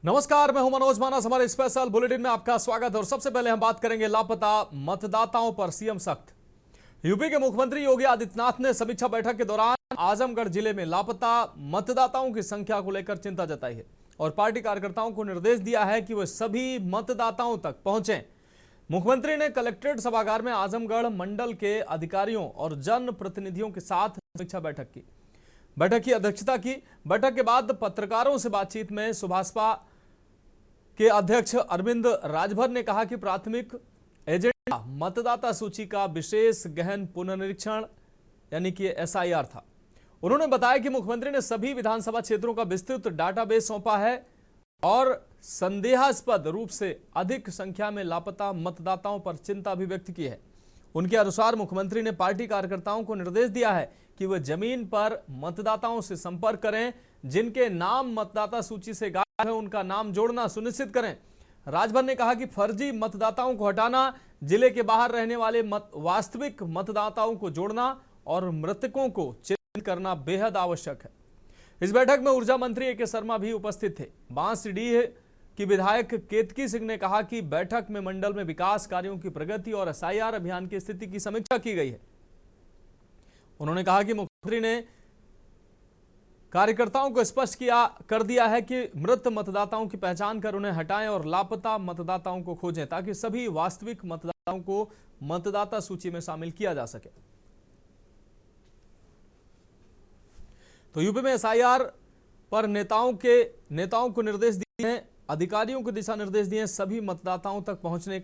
नमस्कार, मैं हूं मनोज मानस। हमारे स्पेशल बुलेटिन में आपका स्वागत है और सबसे पहले हम बात करेंगे लापता मतदाताओं पर सीएम सख्त। यूपी के मुख्यमंत्री योगी आदित्यनाथ ने समीक्षा बैठक के दौरान आजमगढ़ जिले में लापता मतदाताओं की संख्या को लेकर चिंता जताई है और पार्टी कार्यकर्ताओं को निर्देश दिया है कि वे सभी मतदाताओं तक पहुंचे। मुख्यमंत्री ने कलेक्ट्रेट सभागार में आजमगढ़ मंडल के अधिकारियों और जन प्रतिनिधियों के साथ समीक्षा बैठक की अध्यक्षता की। बैठक के बाद पत्रकारों से बातचीत में सुभाषपा के अध्यक्ष अरविंद राजभर ने कहा कि प्राथमिक एजेंडा मतदाता सूची का विशेष गहन पुनरीक्षण यानी कि एसआईआर था। उन्होंने बताया कि मुख्यमंत्री ने सभी विधानसभा क्षेत्रों का विस्तृत डाटाबेस सौंपा है और संदेहास्पद रूप से अधिक संख्या में लापता मतदाताओं पर चिंता भी व्यक्त की है। उनके अनुसार मुख्यमंत्री ने पार्टी कार्यकर्ताओं को निर्देश दिया है कि वे जमीन पर मतदाताओं से संपर्क करें, जिनके नाम मतदाता सूची से गायब है उनका नाम जोड़ना सुनिश्चित करें। राजभर ने कहा कि फर्जी मतदाताओं को हटाना, जिले के बाहर रहने वाले वास्तविक मतदाताओं को जोड़ना और मृतकों को चिन्हित करना बेहद आवश्यक है। इस बैठक में ऊर्जा मंत्री ए के शर्मा भी उपस्थित थे। बांसडीह की विधायक केतकी सिंह ने कहा कि बैठक में मंडल में विकास कार्यों की प्रगति और एसआईआर अभियान की स्थिति की समीक्षा की गई है। उन्होंने कहा कि मुख्यमंत्री ने कार्यकर्ताओं को स्पष्ट कर दिया है कि मृत मतदाताओं की पहचान कर उन्हें हटाएं और लापता मतदाताओं को खोजें ताकि सभी वास्तविक मतदाताओं को मतदाता सूची में शामिल किया जा सके। तो यूपी में एसआईआर पर नेताओं को निर्देश दिए हैं, अधिकारियों को दिशा निर्देश दिए हैं। सभी मतदाताओं तक पहुंचने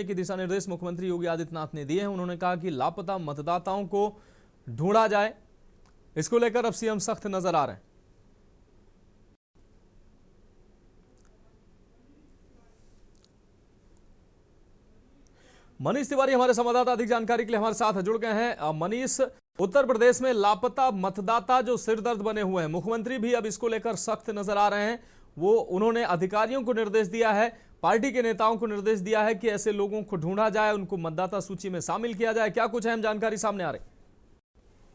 की दिशा निर्देश मुख्यमंत्री योगी आदित्यनाथ ने दिए हैं। उन्होंने कहा कि लापता मतदाताओं को ढूंढा जाए। इसको लेकर अब सीएम सख्त नजर आ रहे हैं। मनीष तिवारी हमारे संवाददाता अधिक जानकारी के लिए हमारे साथ जुड़ गए हैं। मनीष, उत्तर प्रदेश में लापता मतदाता जो सिरदर्द बने हुए हैं, मुख्यमंत्री भी अब इसको लेकर सख्त नजर आ रहे हैं। उन्होंने अधिकारियों को निर्देश दिया है, पार्टी के नेताओं को निर्देश दिया है कि ऐसे लोगों को ढूंढा जाए, उनको मतदाता सूची में शामिल किया जाए। क्या कुछ अहम जानकारी सामने आ रही?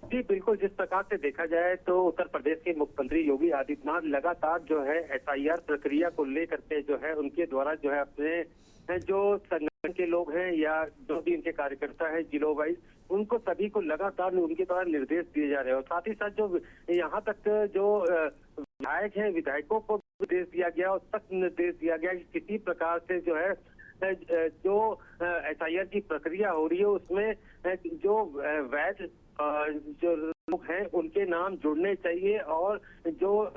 जी बिल्कुल, जिस प्रकार से देखा जाए तो उत्तर प्रदेश के मुख्यमंत्री योगी आदित्यनाथ लगातार जो है एसआईआर प्रक्रिया को लेकर के जो है उनके द्वारा जो है अपने जो संगठन के लोग हैं या जो भी उनके कार्यकर्ता हैं जिलों वाइज, उनको सभी को लगातार उनके द्वारा निर्देश दिए जा रहे हैं। और साथ ही साथ जो यहाँ तक जो विधायक हैं, विधायकों को निर्देश दिया गया और सख्त निर्देश दिया गया कि किसी प्रकार से जो है जो एसआईआर की प्रक्रिया हो रही है उसमें जो वैध जो लोग हैं उनके नाम जुड़ने चाहिए और जो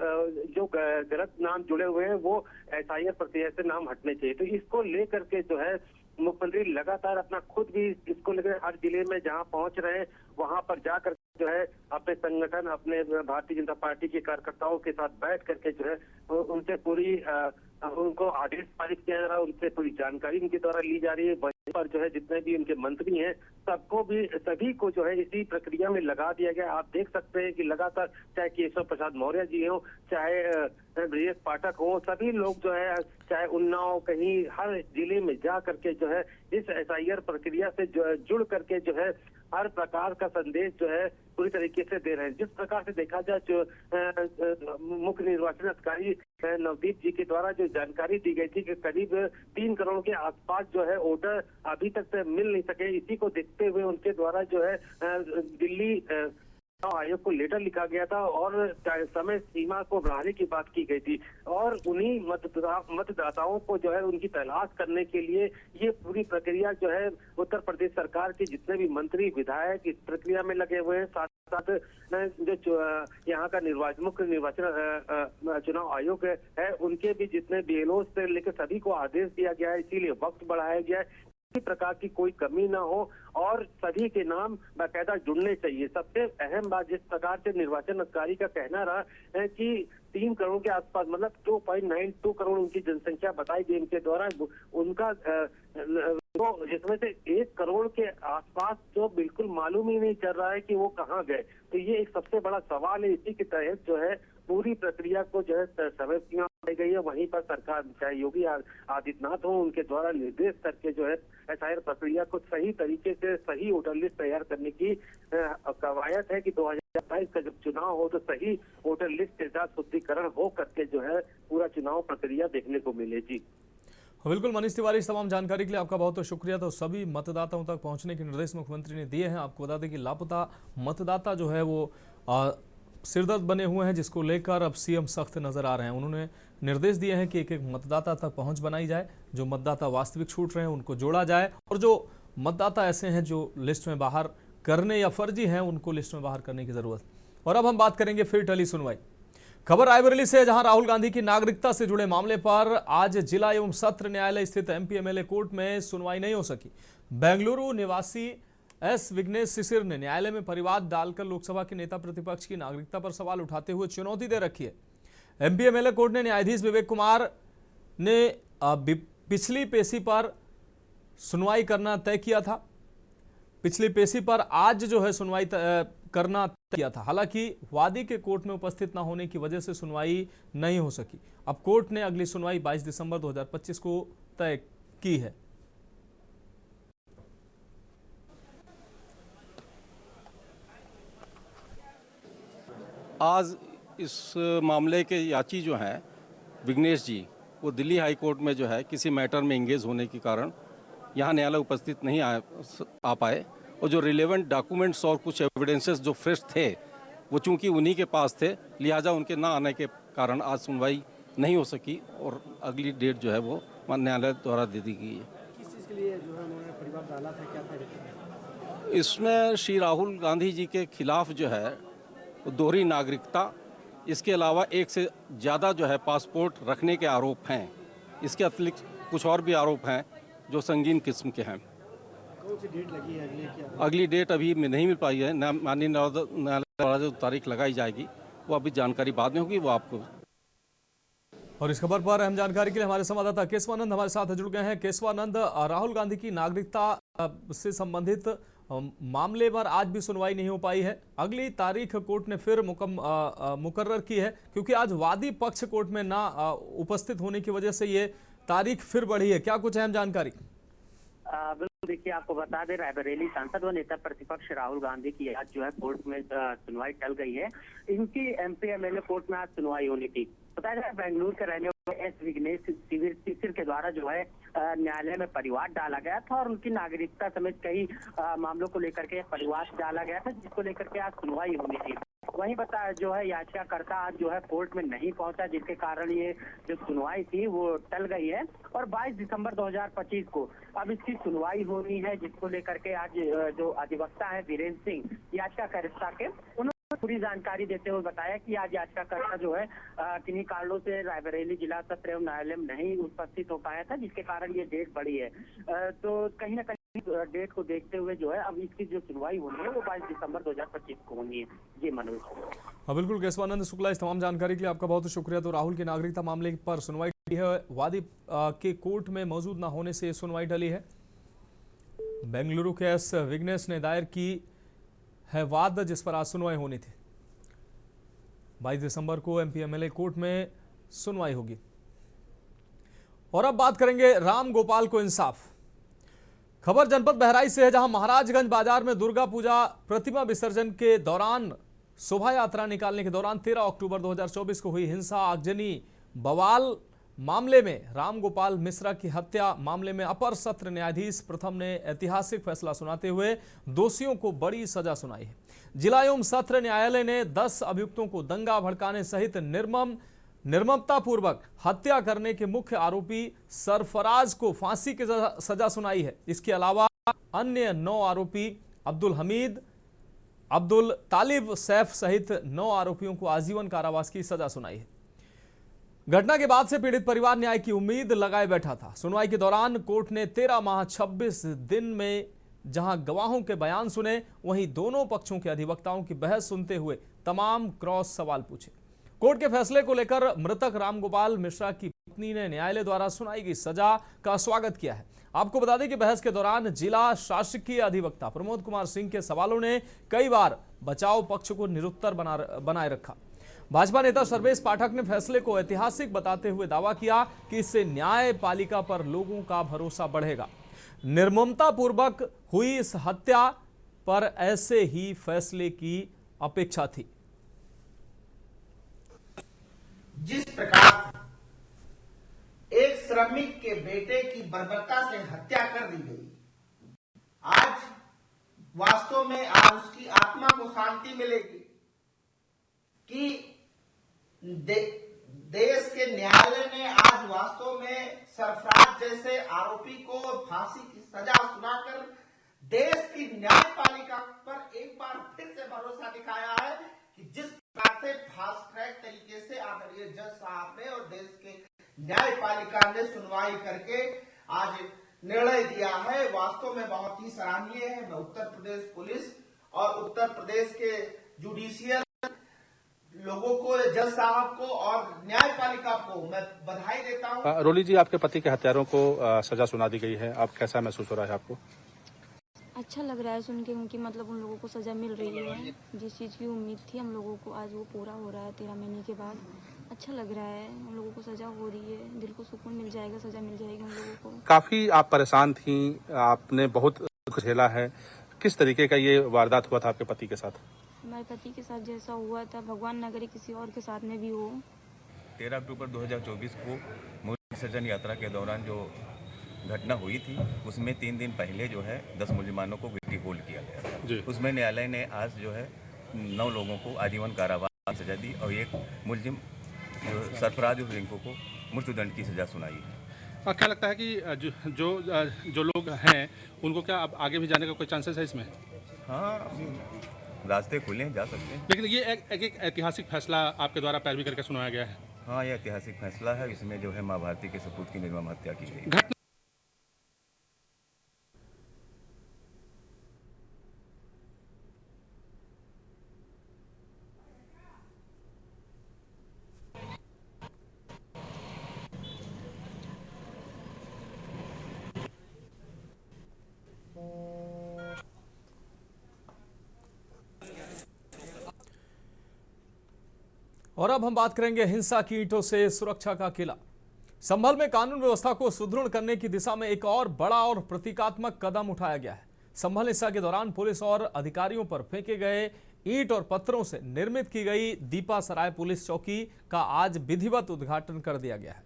गलत नाम जुड़े हुए हैं वो एसआईआर प्रक्रिया से नाम हटने चाहिए। तो इसको लेकर के जो है मुख्यमंत्री लगातार अपना खुद भी इसको लेकर हर जिले में जहां पहुंच रहे हैं वहां पर जाकर जो है अपने संगठन, अपने भारतीय जनता पार्टी के कार्यकर्ताओं के साथ बैठ करके जो है उनसे पूरी उनको आदेश पारित किया जा रहा है, उनसे पूरी जानकारी उनके द्वारा ली जा रही है। वहीं पर जो है जितने भी उनके मंत्री हैं सभी को जो है इसी प्रक्रिया में लगा दिया गया। आप देख सकते हैं कि लगातार चाहे केशव प्रसाद मौर्य जी हो, चाहे ब्रजेश पाठक हो, सभी लोग जो है चाहे उन्नाव कहीं हर जिले में जा करके जो है इस एसआईआर प्रक्रिया से जुड़ करके जो है हर प्रकार का संदेश जो है पूरी तरीके से दे रहे हैं। जिस प्रकार से देखा जाए जो मुख्य निर्वाचन अधिकारी नवदीप जी के द्वारा जो जानकारी दी गई थी कि करीब 3 करोड़ के आसपास जो है वोटर अभी तक से मिल नहीं सके, इसी को देखते हुए उनके द्वारा जो है दिल्ली आयोग को लेटर लिखा गया था और समय सीमा को बढ़ाने की बात की गई थी और उन्हीं मतदाताओं को जो है उनकी तलाश करने के लिए ये पूरी प्रक्रिया जो है उत्तर प्रदेश सरकार के जितने भी मंत्री विधायक इस प्रक्रिया में लगे हुए हैं। साथ साथ जो यहाँ का मुख्य निर्वाचन चुनाव आयोग है उनके भी जितने बीएलओ से लेकर सभी को आदेश दिया गया है, इसीलिए वक्त बढ़ाया गया है, किसी प्रकार की कोई कमी ना हो और सभी के नाम बाकायदा जुड़ने चाहिए। सबसे अहम बात जिस प्रकार से निर्वाचन अधिकारी का कहना रहा है कि 3 करोड़ के आसपास मतलब 2.92 करोड़ उनकी जनसंख्या बताई गई इनके द्वारा, उनका तो जिसमें से 1 करोड़ के आसपास तो बिल्कुल मालूम ही नहीं चल रहा है कि वो कहाँ गए। तो ये एक सबसे बड़ा सवाल है। इसी के तहत जो है पूरी प्रक्रिया को जो है समय सीमा गई है। वहीं पर सरकार चाहे योगी आदित्यनाथ हो, उनके द्वारा निर्देश करके जो है एसआईआर प्रक्रिया को सही तरीके से सही वोटर लिस्ट तैयार करने की कवायद है कि 2022 का जब चुनाव हो तो सही वोटर लिस्ट के साथ शुद्धिकरण हो करके जो है पूरा चुनाव प्रक्रिया देखने को मिले। जी बिल्कुल मनीष तिवारी, इस तमाम जानकारी के लिए आपका बहुत बहुत शुक्रिया। तो सभी मतदाताओं तक पहुंचने के निर्देश मुख्यमंत्री ने दिए हैं। आपको बता दें कि लापता मतदाता जो है वो सिरदर्द बने हुए हैं, जिसको लेकर अब सीएम सख्त नजर आ रहे हैं। उन्होंने निर्देश दिए हैं कि एक एक मतदाता तक पहुंच बनाई जाए, जो मतदाता वास्तविक छूट रहे हैं उनको जोड़ा जाए, और जो मतदाता ऐसे हैं जो लिस्ट में बाहर करने या फर्जी हैं उनको लिस्ट में बाहर करने की जरूरत। और अब हम बात करेंगे फिर टली सुनवाई। खबर रायबरेली से, जहां राहुल गांधी की नागरिकता से जुड़े मामले पर आज जिला एवं सत्र न्यायालय स्थित एमपी एमएलए कोर्ट में सुनवाई नहीं हो सकी। बेंगलुरु निवासी एस विघ्नेश शिशिर ने न्यायालय में परिवाद डालकर लोकसभा के नेता प्रतिपक्ष की नागरिकता पर सवाल उठाते हुए चुनौती दे रखी है। एमपी एमएलए कोर्ट ने न्यायाधीश विवेक कुमार ने पिछली पेशी पर सुनवाई करना तय किया था। पिछली पेशी पर आज जो है सुनवाई करना तय किया था। हालांकि वादी के कोर्ट में उपस्थित न होने की वजह से सुनवाई नहीं हो सकी। अब कोर्ट ने अगली सुनवाई 22 दिसंबर 2025 को तय की है। आज इस मामले के याची जो हैं विघ्नेश जी, वो दिल्ली हाई कोर्ट में जो है किसी मैटर में इंगेज होने के कारण यहाँ न्यायालय उपस्थित नहीं आ पाए, और जो रिलेवेंट डॉक्यूमेंट्स और कुछ एविडेंसेस जो फ्रेश थे वो चूंकि उन्हीं के पास थे, लिहाजा उनके ना आने के कारण आज सुनवाई नहीं हो सकी और अगली डेट जो है वो न्यायालय द्वारा दे दी गई है। किस चीज़ के लिए जो है उन्होंने परिवार डाला था, क्या था? इसमें श्री राहुल गांधी जी के खिलाफ जो है दोहरी नागरिकता, इसके अलावा एक से ज़्यादा जो है पासपोर्ट रखने के आरोप हैं। इसके अतिरिक्त कुछ और भी आरोप हैं जो संगीन किस्म के हैं। कौन सी डेट लगी है अगली? क्या अगली डेट अभी नहीं मिल पाई है। माननीय न्यायालय द्वारा जो तारीख लगाई जाएगी वो अभी जानकारी बाद में होगी, वो आपको। और इस खबर पर अहम जानकारी के लिए हमारे संवाददाता केशवानंद हमारे साथ जुड़ गए हैं। केशवानंद, राहुल गांधी की नागरिकता से संबंधित मामले पर आज भी सुनवाई नहीं हो पाई है। अगली तारीख कोर्ट ने फिर मुकर्रर की है, क्योंकि आज वादी पक्ष कोर्ट में ना उपस्थित होने की वजह से ये तारीख फिर बढ़ी है। क्या कुछ अहम जानकारी? बिल्कुल, देखिए आपको बता दें, रायबरेली सांसद व नेता प्रतिपक्ष राहुल गांधी की आज जो है कोर्ट में सुनवाई टल गई है। इनकी एमपी एमएलए कोर्ट में आज सुनवाई होनी थी। बताया जाए बेंगलुरु के रहने वाले एस विघ्नेश शिशिर के द्वारा जो है न्यायालय में परिवाद डाला गया था और उनकी नागरिकता समेत कई मामलों को लेकर के परिवाद डाला गया था, जिसको लेकर के आज सुनवाई होनी थी। वहीं बता जो है याचिकाकर्ता आज जो है कोर्ट में नहीं पहुंचा, जिसके कारण ये जो सुनवाई थी वो टल गई है और 22 दिसंबर 2025 को अब इसकी सुनवाई होनी है, जिसको लेकर के आज जो अधिवक्ता है वीरेंद्र सिंह याचिकाकर्ता के, उन्होंने पूरी जानकारी देते हुए बताया कि आज याचिकाकर्ता जो है किन्हीं कारणों से रायबरेली जिला सत्र एवं न्यायालय में नहीं उपस्थित हो पाया था, जिसके कारण ये डेट बढ़ी है। तो कहीं ना कहीं डेट को देखते हुए जो है अब इसकी जो सुनवाई होनी है वो 22 दिसंबर 2025 को होनी है। जी मनोज। हाँ बिल्कुल केशवानंद शुक्ला, इस तमाम जानकारी के लिए आपका बहुत शुक्रिया। तो राहुल की नागरिकता मामले पर सुनवाई है, वादी के कोर्ट में मौजूद न होने से सुनवाई टली है। बेंगलुरु के एस विघ्नेश ने दायर की है वाद, जिस पर आज सुनवाई होनी थी। 22 दिसंबर को एमपी एमएलए कोर्ट में सुनवाई होगी। और अब बात करेंगे राम गोपाल को इंसाफ। खबर जनपद बहराइच से है, जहां महाराजगंज बाजार में दुर्गा पूजा प्रतिमा विसर्जन के दौरान शोभा यात्रा निकालने के दौरान 13 अक्टूबर 2024 को हुई हिंसा आगजनी बवाल मामले में राम गोपाल मिश्रा की हत्या मामले में अपर सत्र न्यायाधीश प्रथम ने ऐतिहासिक फैसला सुनाते हुए दोषियों को बड़ी सजा सुनाई है। जिला एवं सत्र न्यायालय ने 10 अभियुक्तों को दंगा भड़काने सहित निर्ममतापूर्वक हत्या करने के मुख्य आरोपी सरफराज को फांसी की सजा सुनाई है। इसके अलावा अन्य 9 आरोपी अब्दुल हमीद, अब्दुल तालिब सैफ सहित 9 आरोपियों को आजीवन कारावास की सजा सुनाई है। घटना के बाद से पीड़ित परिवार न्याय की उम्मीद लगाए बैठा था। सुनवाई के दौरान कोर्ट ने 13 माह 26 दिन में जहां गवाहों के बयान सुने, वहीं दोनों पक्षों के अधिवक्ताओं की बहस सुनते हुए तमाम क्रॉस सवाल पूछे। कोर्ट के फैसले को लेकर मृतक रामगोपाल मिश्रा की पत्नी ने न्यायालय द्वारा सुनाई गई सजा का स्वागत किया है। आपको बता दें कि बहस के दौरान जिला शासकीय अधिवक्ता प्रमोद कुमार सिंह के सवालों ने कई बार बचाव पक्ष को निरुत्तर बनाए रखा। भाजपा नेता सर्वेश पाठक ने फैसले को ऐतिहासिक बताते हुए दावा किया कि इससे न्यायपालिका पर लोगों का भरोसा बढ़ेगा। निर्ममता पूर्वक हुई इस हत्या पर ऐसे ही फैसले की अपेक्षा थी। जिस प्रकार एक श्रमिक के बेटे की बर्बरता से हत्या कर दी गई, आज वास्तव में आज उसकी आत्मा को शांति मिलेगी कि देश के न्यायालय ने आज वास्तव में सरफराज जैसे आरोपी को फांसी की सजा सुनाकर देश की न्यायपालिका पर एक बार फिर से भरोसा दिखाया है कि जिस प्रकार से फास्ट ट्रैक तरीके से आदरणीय जज साहब ने और देश के न्यायपालिका ने सुनवाई करके आज निर्णय दिया है, वास्तव में बहुत ही सराहनीय है। मैं उत्तर प्रदेश पुलिस और उत्तर प्रदेश के जुडिशियल लोगों को, जज साहब को और न्यायपालिका को मैं बधाई देता हूं। रोली जी, आपके पति के हत्यारों को सजा सुना दी गई है, अब कैसा महसूस हो रहा है आपको? अच्छा लग रहा है सुन के उनकी, मतलब उन लोगों को सजा मिल रही है। जिस चीज़ की उम्मीद थी हम लोगों को, आज वो पूरा हो रहा है 13 महीने के बाद। अच्छा लग रहा है, उन लोगों को सजा हो रही है, दिल को सुकून मिल जाएगा, सजा मिल जाएगी उन लोगों को। काफी आप परेशान थी, आपने बहुत दुख झेला है, किस तरीके का ये वारदात हुआ था आपके पति के साथ? हमारे पति के साथ जैसा हुआ था, भगवान न करे किसी और के साथ में भी हो। 13 अक्टूबर 2024 को मुलजिम सजन यात्रा के दौरान जो घटना हुई थी, उसमें 3 दिन पहले जो है 10 मुलजिमानों को गिल्टी होल्ड किया गया था। उसमें न्यायालय ने आज जो है 9 लोगों को आजीवन कारावास की सजा दी और एक मुलजिम सरफराज और रिंकू को मृत्युदंड की सजा सुनाई है। क्या लगता है कि जो लोग हैं उनको क्या अब आगे भी जाने का कोई चांसेस है इसमें? हाँ, रास्ते खुले जा सकते हैं। लेकिन ये एक ऐतिहासिक फैसला आपके द्वारा पैरवी करके सुनाया गया है। हाँ, ये ऐतिहासिक फैसला है। इसमें जो है माँ भारती के सपूत की निर्मम हत्या की गई। और अब हम बात करेंगे हिंसा की ईंटों से सुरक्षा का किला। संभल में कानून व्यवस्था को सुदृढ़ करने की दिशा में एक और बड़ा और प्रतीकात्मक कदम उठाया गया है। संभल हिंसा के दौरान पुलिस और अधिकारियों पर फेंके गए ईंट और पत्थरों से निर्मित की गई दीपा सराय पुलिस चौकी का आज विधिवत उद्घाटन कर दिया गया है।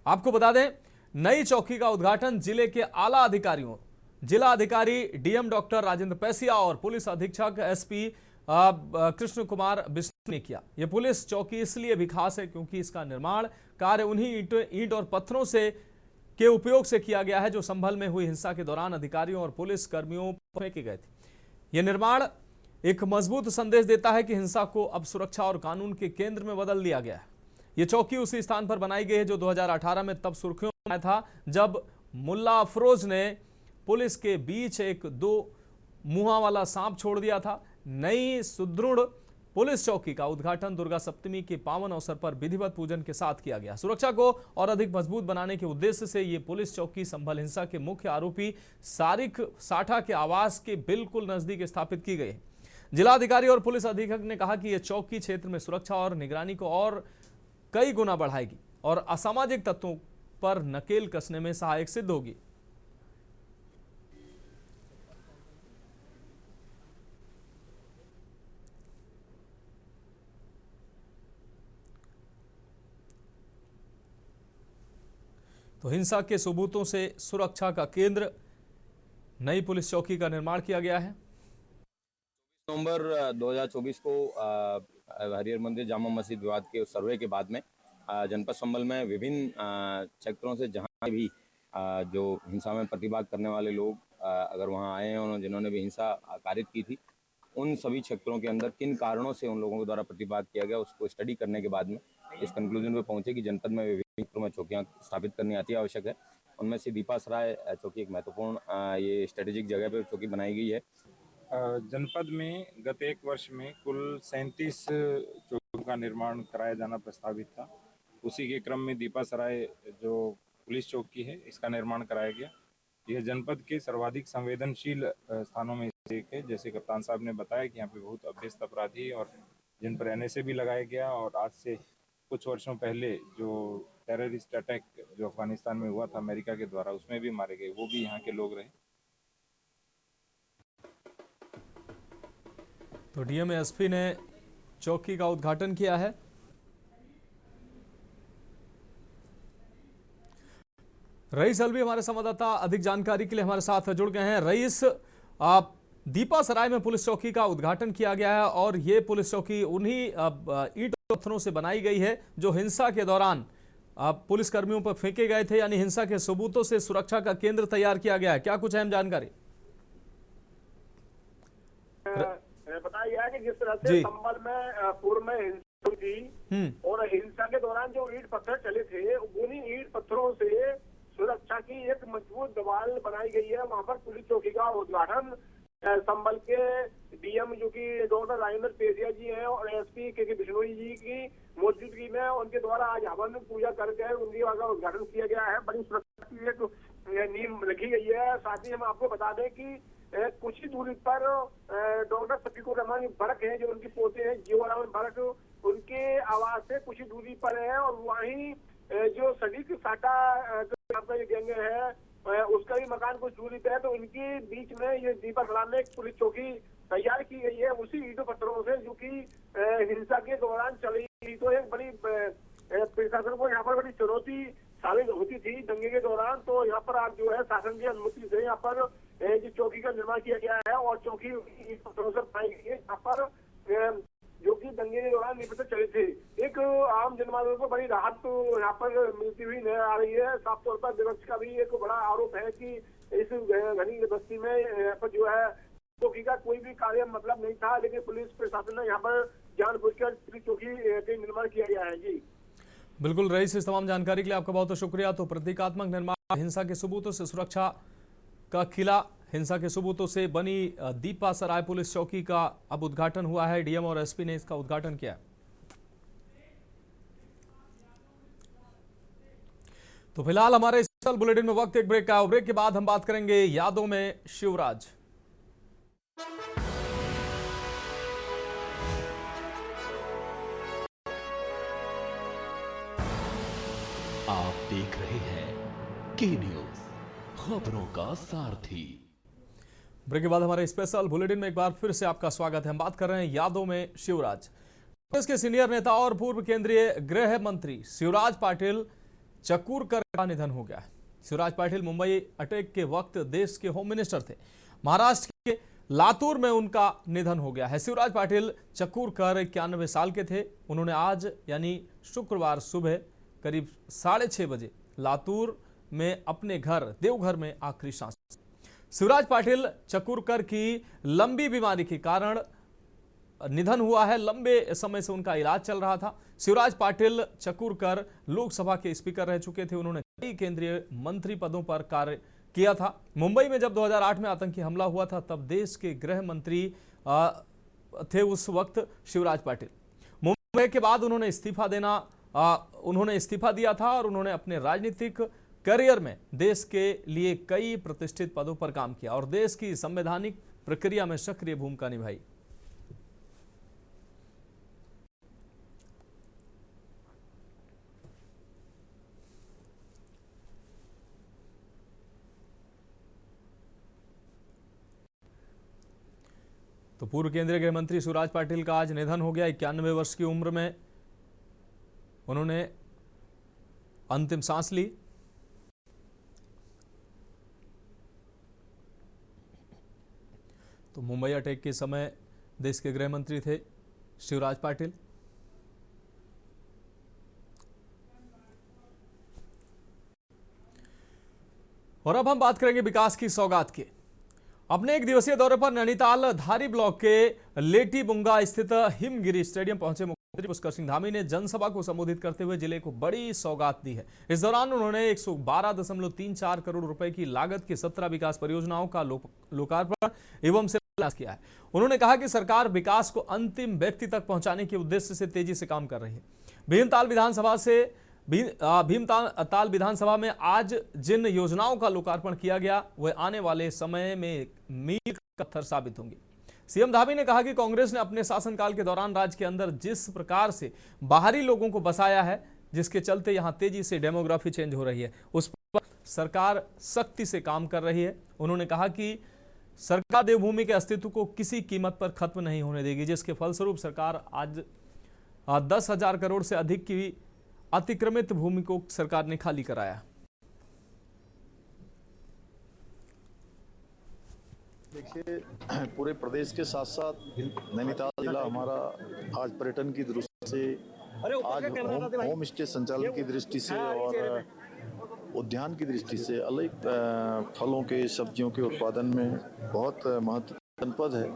आपको बता दें, नई चौकी का उद्घाटन जिले के आला अधिकारियों, जिला अधिकारी डीएम डॉक्टर राजेंद्र पैसिया और पुलिस अधीक्षक एसपी कृष्ण कुमार बिस्नु ने किया। यह पुलिस चौकी इसलिए भी खास है क्योंकि इसका निर्माण कार्य उन्हीं ईंट और पत्थरों से के उपयोग से किया गया है जो संभल में हुई हिंसा के दौरान अधिकारियों और पुलिस कर्मियों पर फेंके गए थे। यह निर्माण एक मजबूत संदेश देता है कि हिंसा को अब सुरक्षा और कानून के केंद्र में बदल दिया गया है। यह चौकी उसी स्थान पर बनाई गई है जो 2018 में तब सुर्खियों में आया था जब मुल्ला अफरोज ने पुलिस के बीच एक 2 मुंहा वाला सांप छोड़ दिया था। नई सुदृढ़ पुलिस चौकी का उद्घाटन दुर्गा सप्तमी के पावन अवसर पर विधिवत पूजन के साथ किया गया। सुरक्षा को और अधिक मजबूत बनाने के उद्देश्य से ये पुलिस चौकी संभल हिंसा के मुख्य आरोपी सारिक साठा के आवास के बिल्कुल नजदीक स्थापित की गई है। जिलाधिकारी और पुलिस अधीक्षक ने कहा कि यह चौकी क्षेत्र में सुरक्षा और निगरानी को और कई गुना बढ़ाएगी और असामाजिक तत्वों पर नकेल कसने में सहायक सिद्ध होगी। तो हिंसा के सबूतों से सुरक्षा का केंद्र नई पुलिस चौकी का निर्माण किया गया है। नवंबर 2024 को हरिहर मंदिर जामा मस्जिद विवाद के सर्वे के बाद में जनपद संभल में विभिन्न क्षेत्रों से जहां भी जो हिंसा में प्रतिवाद करने वाले लोग अगर वहां आए हैं और जिन्होंने भी हिंसा कारित की थी, उन सभी क्षेत्रों के अंदर किन कारणों से उन लोगों के द्वारा प्रतिवाद किया गया, उसको स्टडी करने के बाद में इस कंक्लूजन पे पहुंचे कि जनपद में विभिन्न क्षेत्रों में चौकियां स्थापित करनी अति आवश्यक है। उनमें से दीपा सराय चौकी एक महत्वपूर्ण ये स्ट्रेटेजिक जगह पे चौकी बनाई गई है। जनपद में गत 1 वर्ष में कुल 37 चौकियों का निर्माण कराया जाना प्रस्तावित था। उसी के क्रम में दीपा सराय जो पुलिस चौकी है, इसका निर्माण कराया गया। यह जनपद के सर्वाधिक संवेदनशील स्थानों में से एक है। जैसे कप्तान साहब ने बताया कि यहाँ पे बहुत अभ्यस्त अपराधी और जिन पर NSA भी लगाया गया, और आज से कुछ वर्षों पहले जो टेररिस्ट अटैक जो अफगानिस्तान में हुआ था अमेरिका के द्वारा, उसमें भी मारे गए, वो भी यहाँ के लोग रहे। तो डीएम एसपी ने चौकी का उद्घाटन किया है। रईस अलवी हमारे संवाददाता अधिक जानकारी के लिए हमारे साथ जुड़ गए हैं। रईस, आप दीपा सराय में पुलिस चौकी का उद्घाटन किया गया है और ये पुलिस चौकी उन्हीं ईंट पत्थरों से बनाई गई है जो हिंसा के दौरान पुलिस कर्मियों पर फेंके गए थे, यानी हिंसा के सबूतों से सुरक्षा का केंद्र तैयार किया गया है। क्या कुछ अहम जानकारी? बताया गया है कि जिस तरह से संभल में पूर्व में हिंसा हुई थी और हिंसा के दौरान जो ईंट पत्थर चले थे, उन्हीं ईंट पत्थरों से सुरक्षा की एक मजबूत दीवार बनाई गई है। वहां पर पुलिस चौकी का उद्घाटन संभल के डीएम जो कि डॉक्टर राजेंद्र पेसिया जी हैं और एसपी के बिश्नोई जी की मौजूदगी में उनके द्वारा आज हवन पूजा करके उनकी वहां का उद्घाटन किया गया है। बड़ी सुरक्षा की एक नींव रखी गई है। साथ ही हम आपको बता दें कि कुछ ही दूरी पर डॉक्टर शफीकुर रहमान बरक है, जो उनके पोते हैं जीवा रहमान बरक, उनके आवास से कुछ ही दूरी पर है। और वहीं जो सदीक साटा जो गैंग है उसका भी मकान कुछ दूरी पे है। तो इनके बीच में ये दीपा सराय में एक पुलिस चौकी तैयार की गई है उसी ईंटों पत्थरों से, जो कि हिंसा के दौरान चली थी। तो एक बड़ी प्रशासन को यहाँ पर बड़ी चुनौती साबित होती थी दंगे के दौरान। तो यहाँ पर आज जो है शासन की अनुमति से यहाँ पर जो चौकी का निर्माण किया गया है और चौकी ईंट पत्थरों से बनाई गई है, यहाँ पर जो कि दंगे के दौरान निपटते चले थे। एक आम जनमानस को बड़ी राहत तो यहाँ पर मिलती हुई नजर आ रही है। साफ तौर पर विपक्ष का भी एक बड़ा आरोप है कि इस घनी बस्ती में पर जो है चौकी का कोई भी कार्य मतलब नहीं था, लेकिन पुलिस प्रशासन ने यहाँ पर जानबूझकर पुलिस चौकी का निर्माण किया गया है। जी बिल्कुल रईस, इस तमाम जानकारी के लिए आपका बहुत शुक्रिया। तो प्रतीकात्मक निर्माण, हिंसा के सबूतों से सुरक्षा का किला, हिंसा के सबूतों से बनी दीपा सराय पुलिस चौकी का अब उद्घाटन हुआ है। डीएम और एसपी ने इसका उद्घाटन किया। तो फिलहाल हमारे स्पेशल बुलेटिन में वक्त एक ब्रेक का। ब्रेक के बाद हम बात करेंगे यादों में शिवराज। आप देख रहे हैं के न्यूज, खबरों का सारथी। ब्रेक के बाद हमारे स्पेशल बुलेटिन में एक बार फिर से आपका स्वागत है। हम बात कर रहे हैं यादों में शिवराज। कांग्रेस के सीनियर नेता और पूर्व केंद्रीय गृह मंत्री शिवराज पाटिल चकूरकर का निधन हो गया है। शिवराज पाटिल मुंबई अटैक के वक्त देश के होम मिनिस्टर थे। महाराष्ट्र के लातूर में उनका निधन हो गया है। शिवराज पाटिल चकूरकर 91 साल के थे। उन्होंने आज यानी शुक्रवार सुबह करीब 6:30 बजे लातूर में अपने घर देवघर में आखिरी सांस। शिवराज पाटिल चकूरकर की लंबी बीमारी के कारण निधन हुआ है। लंबे समय से उनका इलाज चल रहा था। शिवराज पाटिल चकूरकर लोकसभा के स्पीकर रह चुके थे। उन्होंने कई केंद्रीय मंत्री पदों पर कार्य किया था। मुंबई में जब 2008 में आतंकी हमला हुआ था तब देश के गृह मंत्री थे उस वक्त शिवराज पाटिल। मुंबई के बाद उन्होंने इस्तीफा दिया था और उन्होंने अपने राजनीतिक करियर में देश के लिए कई प्रतिष्ठित पदों पर काम किया और देश की संवैधानिक प्रक्रिया में सक्रिय भूमिका निभाई। तो पूर्व केंद्रीय गृह मंत्री शिवराज पाटिल का आज निधन हो गया। 91 वर्ष की उम्र में उन्होंने अंतिम सांस ली। तो मुंबई अटैक के समय देश के गृह मंत्री थे शिवराज पाटिल। और अब हम बात करेंगे विकास की सौगात की। अपने एक दिवसीय दौरे पर नैनीताल धारी ब्लॉक के लेटी बुंगा स्थित हिमगिरी स्टेडियम पहुंचे मुख्यमंत्री पुष्कर सिंह धामी ने जनसभा को संबोधित करते हुए जिले को बड़ी सौगात दी है। इस दौरान उन्होंने 112.34 करोड़ रुपए की लागत की 17 विकास परियोजनाओं का लोकार्पण एवं शिलान्यास किया है। उन्होंने कहा कि सरकार विकास को अंतिम व्यक्ति तक पहुंचाने के उद्देश्य से तेजी से काम कर रही है। भीमताल विधानसभा में आज जिन योजनाओं का लोकार्पण किया गया वह आने वाले समय में मील का पत्थर साबित होंगे। सीएम धामी ने कहा कि कांग्रेस ने अपने शासनकाल के दौरान राज्य के अंदर जिस प्रकार से बाहरी लोगों को बसाया है, जिसके चलते यहां तेजी से डेमोग्राफी चेंज हो रही है, उस पर सरकार सख्ती से काम कर रही है। उन्होंने कहा कि सरकार देवभूमि के अस्तित्व को किसी कीमत पर खत्म नहीं होने देगी, जिसके फलस्वरूप सरकार आज 10,000 करोड़ से अधिक की अतिक्रमित भूमि को सरकार ने खाली कराया। देखिए, पूरे प्रदेश के साथ साथ नैनीताल जिला हमारा आज पर्यटन की दृष्टि से, आज होम स्टे संचालन की दृष्टि से और उद्यान की दृष्टि से अलग फलों के, सब्जियों के उत्पादन में बहुत महत्वपूर्ण जनपद है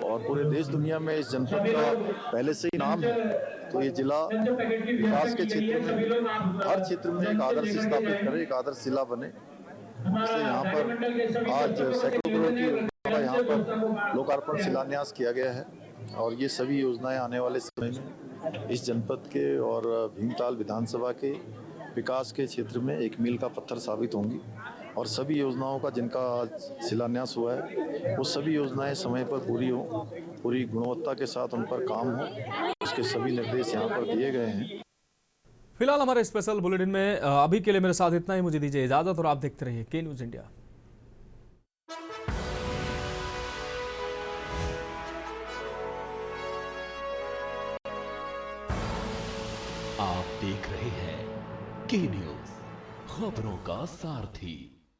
और पूरे देश दुनिया में इस जनपद का पहले से ही नाम है। तो ये जिला विकास के क्षेत्र में, हर क्षेत्र में एक आदर्श स्थापित करे, एक आदर्श जिला बने। इसलिए यहाँ पर आज सैकड़ों करोड़ की यहाँ पर लोकार्पण शिलान्यास किया गया है और ये सभी योजनाएं आने वाले समय में इस जनपद के और भीमताल विधानसभा के विकास के क्षेत्र में एक मील का पत्थर साबित होंगी और सभी योजनाओं का जिनका आज शिलान्यास हुआ है वो सभी योजनाएं समय पर पूरी हो, पूरी गुणवत्ता के साथ उन पर काम हो, उसके सभी निर्देश यहाँ पर दिए गए हैं। फिलहाल हमारे स्पेशल बुलेटिन में अभी के लिए मेरे साथ इतना ही। मुझे दीजिए इजाजत और आप देखते रहिए के न्यूज इंडिया। आप देख रहे हैं के न्यूज, खबरों का सारथी।